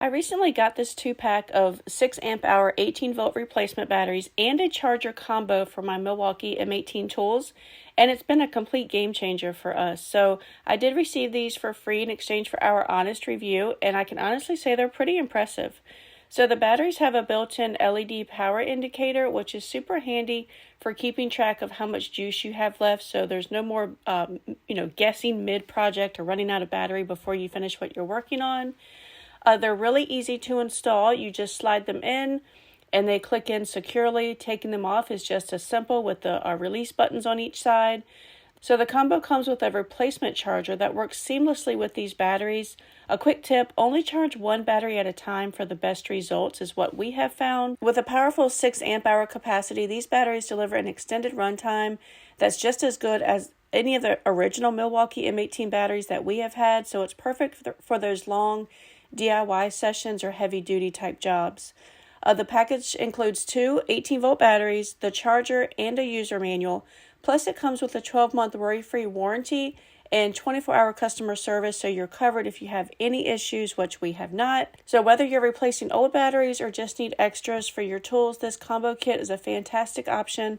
I recently got this 2-pack of 6 amp hour 18 volt replacement batteries and a charger combo for my Milwaukee M18 tools, and it's been a complete game changer for us. So I did receive these for free in exchange for our honest review, and I can honestly say they're pretty impressive. So the batteries have a built-in LED power indicator, which is super handy for keeping track of how much juice you have left. So there's no more, guessing mid-project or running out of battery before you finish what you're working on. They're really easy to install. You just slide them in and they click in securely. Taking them off is just as simple with the release buttons on each side. So the combo comes with a replacement charger that works seamlessly with these batteries. A quick tip, only charge one battery at a time for the best results is what we have found. With a powerful 6 amp hour capacity, these batteries deliver an extended runtime that's just as good as any of the original Milwaukee M18 batteries that we have had. So it's perfect for those long DIY sessions or heavy duty type jobs. The package includes two 18-volt batteries, the charger, and a user manual. Plus, it comes with a 12-month worry-free warranty and 24-hour customer service, so you're covered if you have any issues, which we have not. So whether you're replacing old batteries or just need extras for your tools, this combo kit is a fantastic option